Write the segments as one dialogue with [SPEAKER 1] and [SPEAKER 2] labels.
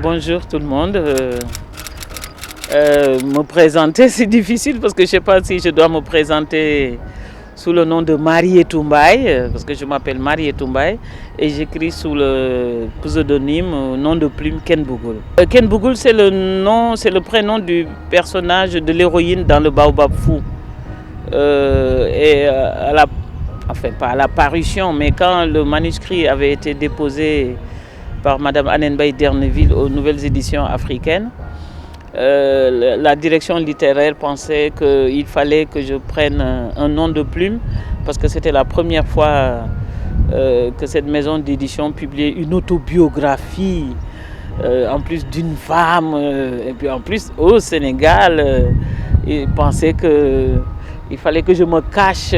[SPEAKER 1] Bonjour tout le monde. Me présenter, c'est difficile parce que je ne sais pas si je dois me présenter sous le nom de Marietou Mbaye, parce que je m'appelle Marietou Mbaye et j'écris sous le pseudonyme, nom de plume Ken Bougoul. Ken Bougoul, c'est le prénom du personnage de l'héroïne dans le Baobab Fou. Enfin pas à la parution, mais quand le manuscrit avait été déposé par Madame Annette Mbaye d'Erneville aux Nouvelles Éditions africaines, la direction littéraire pensait qu'il fallait que je prenne un nom de plume parce que c'était la première fois que cette maison d'édition publiait une autobiographie en plus d'une femme et puis en plus au Sénégal. Ils pensaient qu'il fallait que je me cache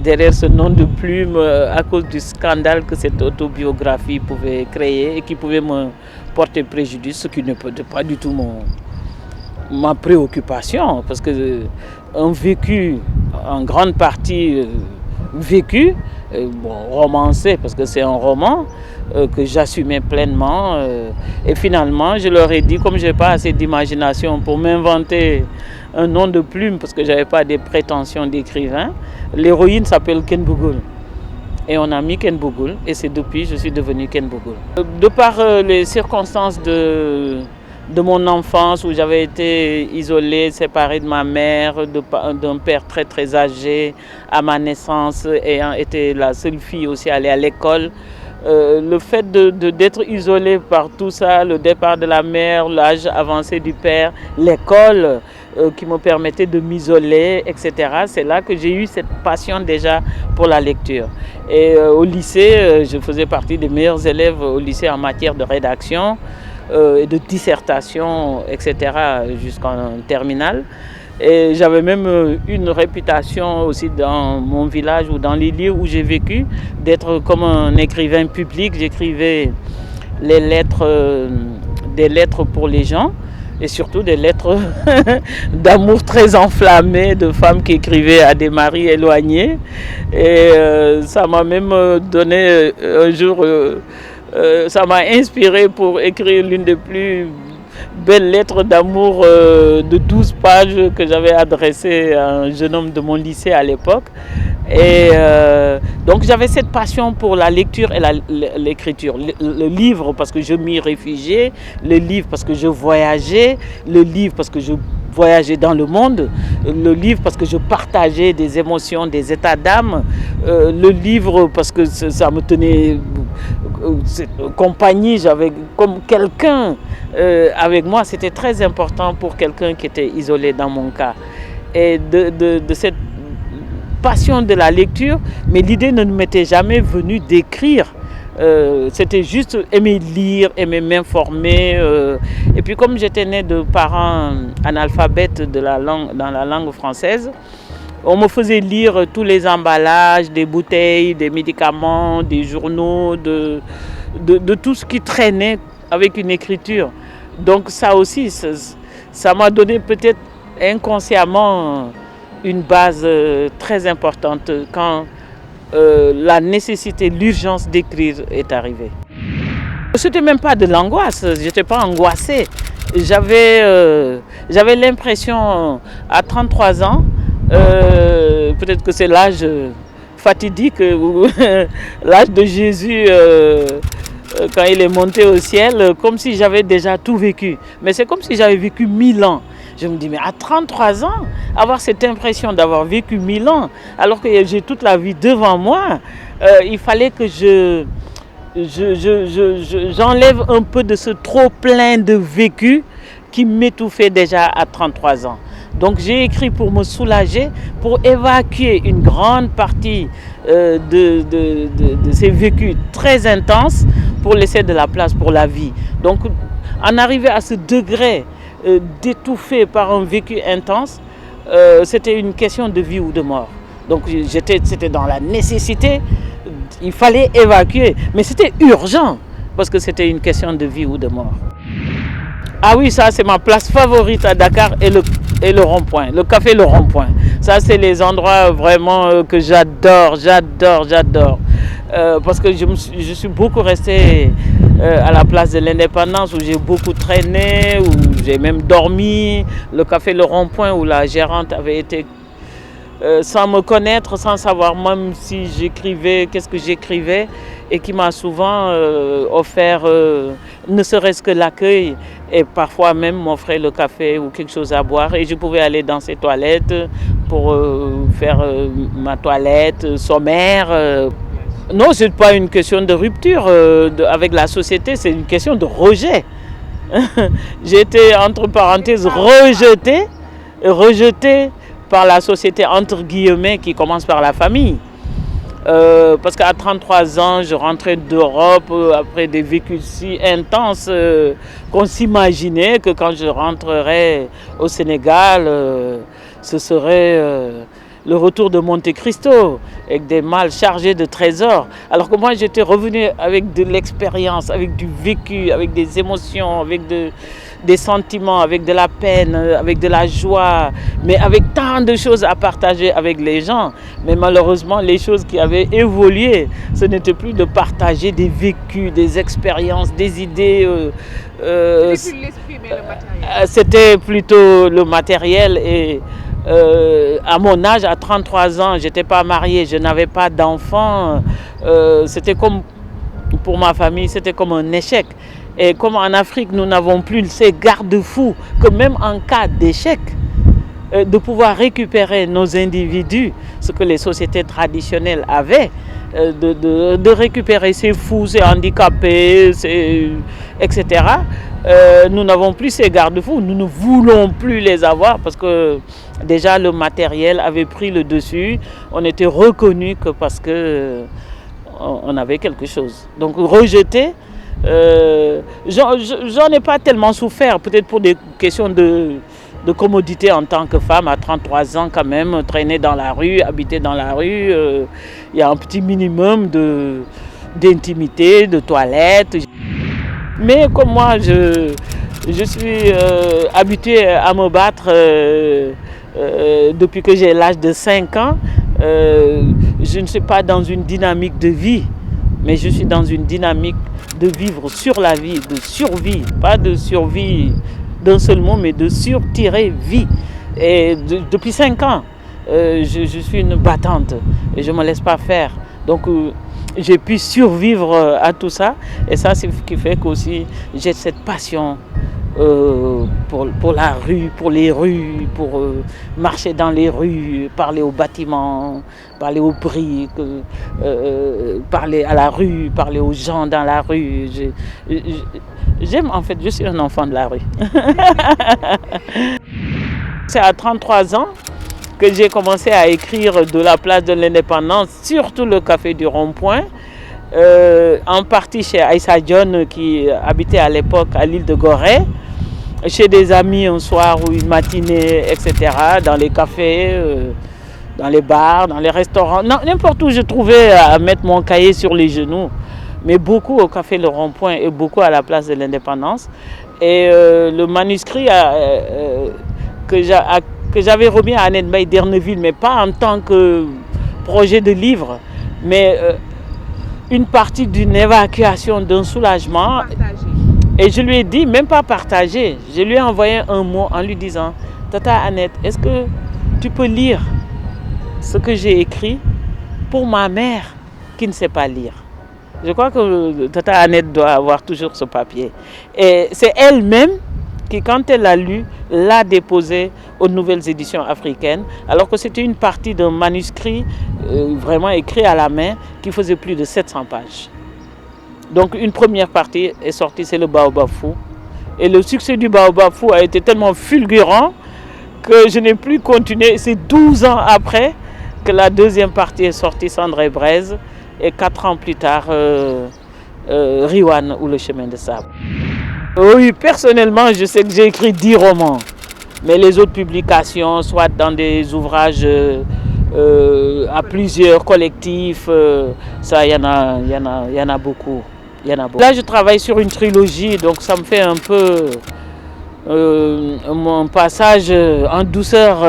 [SPEAKER 1] derrière ce nom de plume à cause du scandale que cette autobiographie pouvait créer et qui pouvait me porter préjudice, ce qui ne peut pas du tout ma préoccupation, parce que un vécu, en grande partie vécu, romancé, parce que c'est un roman que j'assumais pleinement. Et finalement, je leur ai dit, comme je n'ai pas assez d'imagination pour m'inventer un nom de plume, parce que je n'avais pas des prétentions d'écrivain, l'héroïne s'appelle Ken Bougoul. Et on a mis Ken Bougoul, et c'est depuis que je suis devenue Ken Bougoul. De par les circonstances de mon enfance, où j'avais été isolée, séparée de ma mère, d'un père très très âgé, à ma naissance, ayant été la seule fille aussi à aller à l'école, le fait d'être isolée par tout ça, le départ de la mère, l'âge avancé du père, l'école qui me permettait de m'isoler, etc. C'est là que j'ai eu cette passion déjà pour la lecture. Et au lycée, je faisais partie des meilleurs élèves au lycée en matière de rédaction et de dissertation, etc. jusqu'en terminale. Et j'avais même une réputation aussi dans mon village ou dans les lieux où j'ai vécu d'être comme un écrivain public. J'écrivais des lettres pour les gens et surtout des lettres d'amour très enflammées de femmes qui écrivaient à des maris éloignés. Et ça m'a même donné un jour, ça m'a inspiré pour écrire l'une des plus belle lettre d'amour de 12 pages que j'avais adressée à un jeune homme de mon lycée à l'époque. Et donc j'avais cette passion pour la lecture et l'écriture. Le livre parce que je m'y réfugiais, le livre parce que je voyageais, le livre parce que je voyageais dans le monde, le livre parce que je partageais des émotions, des états d'âme, le livre parce que ça me tenait compagnie, j'avais comme quelqu'un avec moi, c'était très important pour quelqu'un qui était isolé dans mon cas. Et de cette passion de la lecture, mais l'idée ne m'était jamais venue d'écrire. C'était juste aimer lire, aimer m'informer. Et puis comme j'étais née de parents analphabètes dans la langue française, on me faisait lire tous les emballages, des bouteilles, des médicaments, des journaux, de tout ce qui traînait avec une écriture. Donc ça aussi, ça m'a donné peut-être inconsciemment une base très importante quand la nécessité, l'urgence d'écrire est arrivée. C'était même pas de l'angoisse, je n'étais pas angoissée. J'avais l'impression à 33 ans, peut-être que c'est l'âge fatidique, l'âge de Jésus quand il est monté au ciel, comme si j'avais déjà tout vécu. Mais c'est comme si j'avais vécu 1000 ans. Je me dis, mais à 33 ans, avoir cette impression d'avoir vécu 1000 ans, alors que j'ai toute la vie devant moi, il fallait que j'enlève un peu de ce trop plein de vécu qui m'étouffait déjà à 33 ans. Donc j'ai écrit pour me soulager, pour évacuer une grande partie de ces vécus très intenses, pour laisser de la place pour la vie. Donc en arriver à ce degré d'étouffer par un vécu intense, c'était une question de vie ou de mort. Donc c'était dans la nécessité, il fallait évacuer, mais c'était urgent parce que c'était une question de vie ou de mort. Ah oui, ça c'est ma place favorite à Dakar et le rond-point, le café Le Rond-Point. Ça, c'est les endroits vraiment que j'adore. Parce que je suis beaucoup restée à la place de l'Indépendance, où j'ai beaucoup traîné, où j'ai même dormi. Le café Le Rond-Point, où la gérante avait été sans me connaître, sans savoir même si j'écrivais, qu'est-ce que j'écrivais, et qui m'a souvent offert ne serait-ce que l'accueil, et parfois même m'offrait le café ou quelque chose à boire, et je pouvais aller dans ses toilettes pour faire ma toilette sommaire. Non, ce n'est pas une question de rupture avec la société, c'est une question de rejet. J'ai été, entre parenthèses, rejetée par la société, entre guillemets, qui commence par la famille. Parce qu'à 33 ans, je rentrais d'Europe après des vécus si intenses qu'on s'imaginait que quand je rentrerais au Sénégal, ce serait le retour de Monte Cristo, avec des malles chargées de trésors. Alors que moi, j'étais revenu avec de l'expérience, avec du vécu, avec des émotions, avec des sentiments, avec de la peine, avec de la joie, mais avec tant de choses à partager avec les gens. Mais malheureusement, les choses qui avaient évolué, ce n'était plus de partager des vécus, des expériences, des idées.
[SPEAKER 2] C'était plus l'esprit, mais le matériel.
[SPEAKER 1] C'était plutôt le matériel. Et à mon âge, à 33 ans, je n'étais pas mariée, je n'avais pas d'enfants. C'était comme, pour ma famille, c'était comme un échec. Et comme en Afrique, nous n'avons plus ces garde-fous, que même en cas d'échec, de pouvoir récupérer nos individus, ce que les sociétés traditionnelles avaient, de récupérer ces fous, ces handicapés, etc. Nous n'avons plus ces garde-fous, nous ne voulons plus les avoir parce que déjà le matériel avait pris le dessus, on était reconnu que parce que on avait quelque chose. Donc rejeté, j'en ai pas tellement souffert, peut-être pour des questions de commodité en tant que femme à 33 ans quand même, traîner dans la rue, habiter dans la rue, il y a un petit minimum d'intimité, de toilette. Mais comme moi, je suis habituée à me battre depuis que j'ai l'âge de 5 ans, je ne suis pas dans une dynamique de vie, mais je suis dans une dynamique de vivre sur la vie, de survie, pas de survie d'un seul mot, mais de surtirer vie. Et depuis 5 ans, je suis une battante et je ne me laisse pas faire. Donc j'ai pu survivre à tout ça. Et ça, c'est ce qui fait qu'aussi j'ai cette passion pour la rue, pour les rues, pour marcher dans les rues, parler aux bâtiments, parler aux briques, parler à la rue, parler aux gens dans la rue. J'aime, en fait, je suis un enfant de la rue. C'est à 33 ans que j'ai commencé à écrire de la place de l'Indépendance, surtout le café du Rond-Point, en partie chez Aïssa John qui habitait à l'époque à l'île de Gorée, chez des amis un soir ou une matinée, etc., dans les cafés, dans les bars, dans les restaurants, n'importe où je trouvais à mettre mon cahier sur les genoux, mais beaucoup au café Le Rond-Point et beaucoup à la place de l'Indépendance. Et le manuscrit que j'avais remis à Annette Mbaye d'Erneville, mais pas en tant que projet de livre, mais une partie d'une évacuation, d'un soulagement.
[SPEAKER 2] Partagé.
[SPEAKER 1] Et je lui ai dit, même pas partagé, je lui ai envoyé un mot en lui disant, Tata Annette, est-ce que tu peux lire ce que j'ai écrit pour ma mère qui ne sait pas lire? Je crois que Tata Annette doit avoir toujours ce papier. Et c'est elle-même qui, quand elle l'a lu, l'a déposé aux nouvelles éditions africaines, alors que c'était une partie d'un manuscrit vraiment écrit à la main qui faisait plus de 700 pages. Donc une première partie est sortie, c'est le Baobab Fou. Et le succès du Baobab Fou a été tellement fulgurant que je n'ai plus continué. C'est 12 ans après que la deuxième partie est sortie, Cendre et Braise, et 4 ans plus tard, Riwan ou Le Chemin de Sable. Oui, personnellement, je sais que j'ai écrit 10 romans, mais les autres publications, soit dans des ouvrages à plusieurs collectifs, ça, il y en a beaucoup. Là, je travaille sur une trilogie, donc ça me fait un peu mon passage en douceur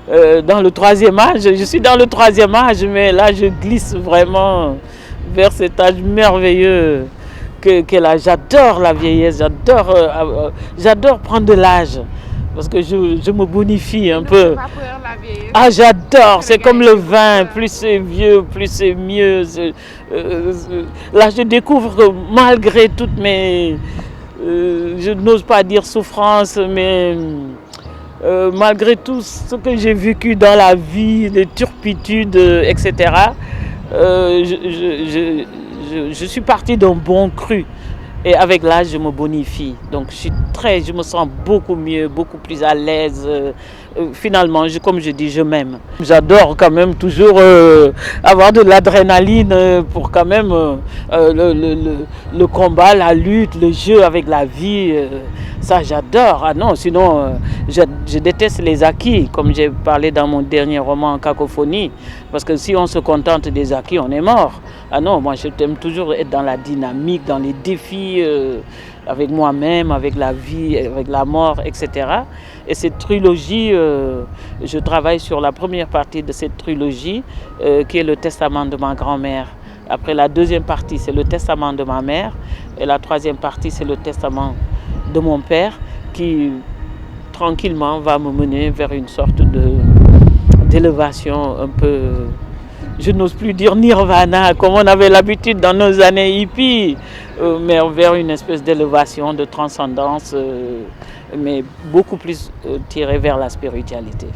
[SPEAKER 1] dans le troisième âge. Je suis dans le troisième âge, mais là, je glisse vraiment vers cet âge merveilleux qu'est l'âge. J'adore la vieillesse, j'adore prendre de l'âge. Parce que je me bonifie un peu.
[SPEAKER 2] Pas peur, la vieillesse.
[SPEAKER 1] Ah, j'adore, c'est comme le vin, plus c'est vieux, plus c'est mieux. Là, je découvre que malgré toutes mes, je n'ose pas dire souffrances, mais malgré tout ce que j'ai vécu dans la vie, les turpitudes, etc., je suis partie d'un bon cru. Et avec l'âge, je me bonifie. Donc, je me sens beaucoup mieux, beaucoup plus à l'aise. Finalement, comme je dis, je m'aime. J'adore quand même toujours avoir de l'adrénaline pour quand même le combat, la lutte, le jeu avec la vie. Ça, j'adore. Ah non, sinon, je déteste les acquis, comme j'ai parlé dans mon dernier roman, Cacophonie. Parce que si on se contente des acquis, on est mort. Ah non, moi, je t'aime toujours être dans la dynamique, dans les défis, avec moi-même, avec la vie, avec la mort, etc. Et cette trilogie, je travaille sur la première partie de cette trilogie, qui est le testament de ma grand-mère. Après, la deuxième partie, c'est le testament de ma mère. Et la troisième partie, c'est le testament de mon père, qui tranquillement va me mener vers une sorte d'élévation un peu, je n'ose plus dire nirvana, comme on avait l'habitude dans nos années hippies, mais vers une espèce d'élévation, de transcendance, mais beaucoup plus tirée vers la spiritualité.